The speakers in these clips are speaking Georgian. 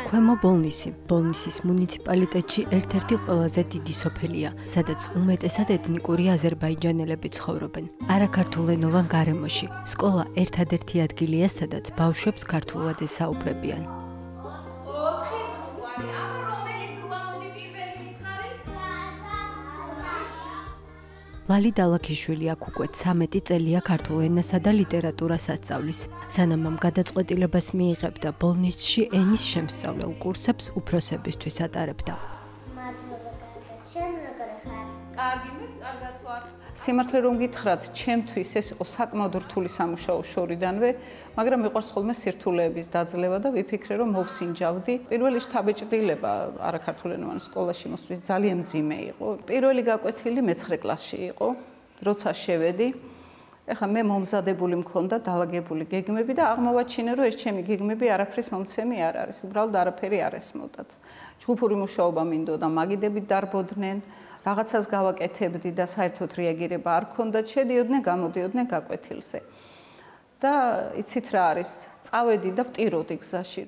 ქვემო ბოლნისი, ბოლნისის მუნიციპალიტეტში ერთ-ერთი ყველაზე დიდი სოფელია, სადაც უმეტესად ეთნიკური აზერბაიჯანელები ცხოვრობენ. არაქართულენოვან გარემოში, სკოლა ერთადერთი ადგილია, სადაც ბავშვებს ქართულად ესაუბრებიან. ლალი დალაქიშვილი აქ უკვე 13 წელია ქართულ ენასა და ლიტერატურას ასწავლის. სანამ ამ გადაწყვეტილებას მიიღებდა, ბოლნისში ენის შემსწავლელ კურსებს უფროსებისთვის ატარებდა. სიმართლე რომ გითხრათ, ჩემთვის ეს საკმაოდ რთული სამუშაო შორიდანვე, მაგრამ მიყვარს ხოლმე სირთულეების დაძლევა და ვიფიქრე, რომ მოვსინჯავდი. პირველ რიგში თავეჭდილება არაქართულენოვან სკოლაში მოსვლის ძალიან მძიმე იყო. პირველი გაკვეთილი მე-9 კლასში იყო, როცა შევედი. ეხლა მე მომზადებული მქონდა დალაგებული გეგმები და აღმოვაჩინე, რომ ეს ჩემი გეგმები არაფრის მომცემი არ არის. უბრალოდ არაფერი არ ესმოდათ. ჯგუფური მუშაობა მინდოდა, მაგიდებით დარბოდნენ. რაღაცას გავაკეთებდი და საერთოდ რეაგირება არ ქონდათ, შედიოდნენ, გამოდიოდნენ გაკვეთილზე. და იცით რა არის, წავედი და ვტიროდი გზაში.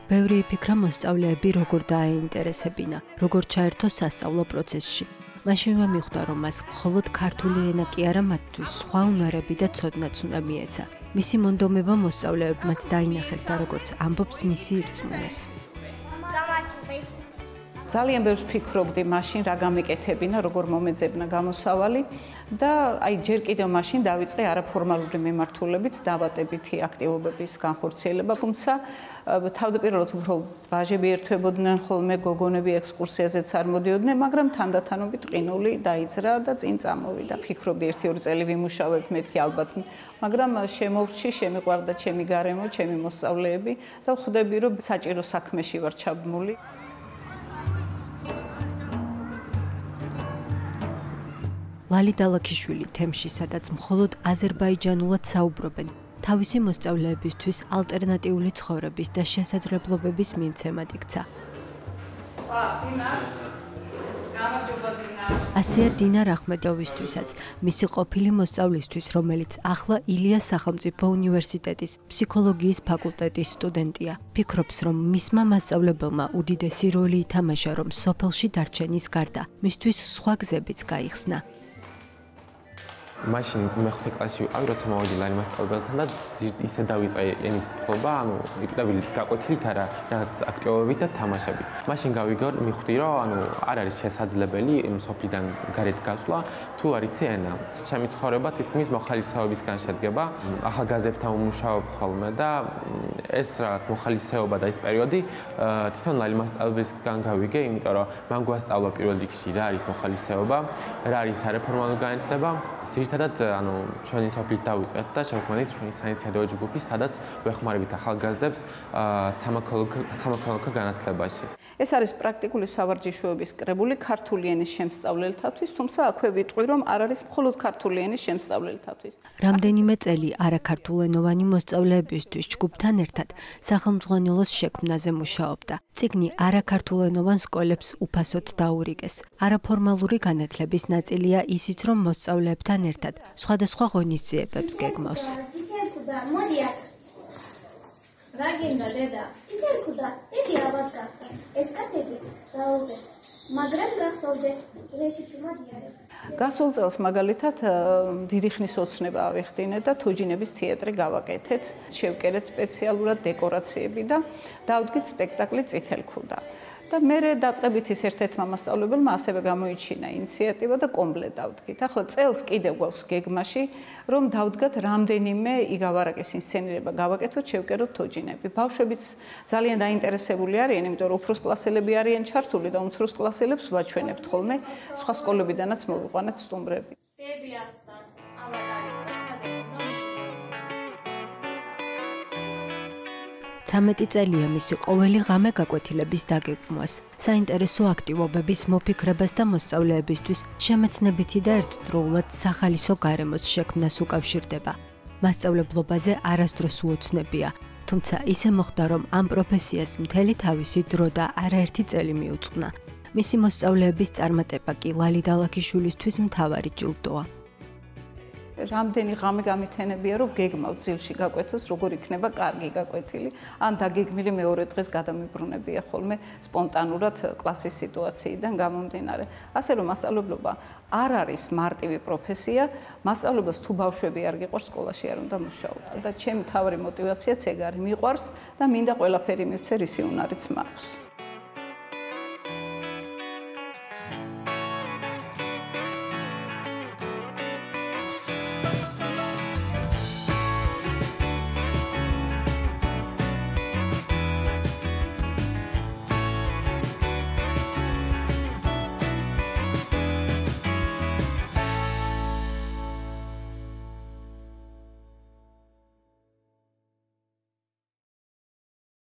ბევრი იფიქრა მოსწავლეები როგორ დააინტერესებინა, როგორ ჩაერთო სასწავლო პროცესში. მაშინვე მიხვდა, რომ მას მხოლოდ ქართული ენა კი არა, მათთვის სხვა უნარები და ცოდნაც უნდა მიეცა. მისი მონდომება მოსწავლეებმაც დაინახეს და როგორც ამბობს მისი ირწმუნეს. ძალიან ბევრს ფიქრობდი მაშინ რა გამეკეთებინა, როგორ მომეძებნა გამოსავალი და აი ჯერ კიდევ მაშინ დავიწყე არაფორმალური მიმართულებით დავატებითი აქტივობების განხორციელება, თუმცა თავდაპირველად უფრო ვაჟები ერთვებოდნენ ხოლმე, გოგონები ექსკურსიაზეც არ მოდიოდნენ, მაგრამ თანდათანობით ყინული დაიძრა და წინ წამოვიდა. ფიქრობდი 1-2 წელი ვიმუშავებ, მეთქი ალბათ, მაგრამ შემოვრჩი, შემიყვარდა ჩემი გარემო, ჩემი მოსწავლეები და ვხვდები, რომ საჭირო საქმეში ვარ ჩაბმული. ლალი დალაქიშვილი თემში, სადაც მხოლოდ აზერბაიჯანულად საუბრობენ, თავისი მოსწავლეებისთვის ალტერნატიული ცხოვრების და შესაძლებლობების მიმცემად იქცა. ასეა დინა რახმეტოვისთვისაც, მისი ყოფილი მოსწავლისთვის, რომელიც ახლა ილიას სახელმწიფო უნივერსიტეტის ფსიქოლოგიის ფაკულტეტის სტუდენტია. ფიქრობს, რომ მისმა მასწავლებელმა უდიდესი როლი ითამაშა, რომ სოფელში დარჩენის გარდა, მისთვის სხვა გზებიც გაიხსნა. მაშინ მე-5 კლასში ვიყავი, როცა მოვედი ლალი მასწავლებელთან და ისე დავიწყე ენის ფლობა, პირდაპირ გაკვეთილით არა, რაღაც აქტივობებით და თამაშებით. მაშინ მიხვდი, რომ არ არის შესაძლებელი სოფლიდან გარეთ გასვლა, თუ არ იცი ენა. ჩემი ცხოვრება თითქმის მოხალისეობისგან შედგება. ახალგაზრდებთან ვმუშაობ ხოლმე და ეს რაღაც მოხალისეობა და ეს პერიოდი თვითონ ლალი მასწავლებელისგან გავიგე, იმიტომ რომ მან გვასწავლა პირველ რიგში რა არის მოხალისეობა, რა არის არაფორმალური განათლება. ძირითადად ჩვენი სოფლით დავიწყეთ და ჩავქმნით ჩვენი საინიციატივო ჯგუფი, სადაც ვეხმარებით ახალგაზრდებს სამოქალაქო განათლებაში. ეს არის პრაქტიკული სავარჯიშოების კრებული ქართული ენის შემსწავლელთათვის, თუმცა აქვე ვიტყვი, რომ არ არის მხოლოდ ქართული ენის შემსწავლელთათვის. რამდენიმე წელი არაქართულენოვანი მოსწავლეებისთვის ჯგუფთან ერთად სახელმძღვანელოს შექმნაზე მუშაობდა. წიგნი არაქართულენოვან სკოლებს უფასოდ დაურიგეს. არაფორმალური განათლების ნაწილია ისიც, რომ მოსწავლეებთან ერთად სხვადასხვა ღონისძიებებს გეგმავს. რა გინდა დედა? თითქუდა, იგი აბას გახდა. ეს კაცები დაუღეს. მაგრამ გახსოვდეს, დღეში ჩუმადიარე. გასულ წელს მაგალითად დიდი ხნის ოცნება ავიხდინეთ და თოჯინების თეატრი გავაკეთეთ. შევკერეთ სპეციალურად დეკორაციები და დავდგით სპექტაკლი წითელქუდა. და მე დაწყებით ის ერთ-ერთმა მასწავლებელმა ასევე გამოიჩინა ინიციატივა და კომბლე დავდგით. ახლა წელს კიდევ გვაქვს გეგმაში, რომ დავდგათ რამდენიმე იგავარაკის ინსცენირება გავაკეთოთ, შევკეროთ თოჯინები. ბავშვებიც ძალიან დაინტერესებული არიან, იმიტომ რომ უფროს კლასელები არიან ჩართული და უმცროს კლასელებს ვაჩვენებთ ხოლმე, სხვა სკოლებიდანაც მოვიყვანეთ სტუმრები. 13 წელია მისი ყოველი ღამე გაკვეთილების დაგეგმვას. საინტერესო აქტივობების მოფიქრებას და მოსწავლეებისთვის შემეცნებითი და ერთდროულად სახალისო გარემოს შექმნას უკავშირდება. მასწავლებლობაზე არასდროს უოცნებია, თუმცა ისე მოხდა, რომ ამ პროფესიას მთელი თავისი დრო და არაერთი წელი მიუძღვნა. მისი მოსწავლეების წარმატება კი ლალი დალაქიშვილისთვის მთავარი ჯილდოა. რამდენი ღამე გამithენებია, რომ გეგმავ ძილში გაკვეთილს, როგორ იქნება კარგი გაკვეთილი, ან დაგეგმილი მეორე დღეს გადამიბრუნებია ხოლმე სპონტანურად კლასის სიტუაციიდან გამომდინარე. ასე რომ მასწავლებლობა არ არის მარტივი პროფესია, მასწავლებლობას თუ ბავშვები არ გიყვარს, სკოლაში არ უნდა მუშაობ. და ჩემი მთავარი мотиваციაც ეგ არის, მიყვარს და მინდა ყველაფერი მივცე, რისი უნარიც მაქვს.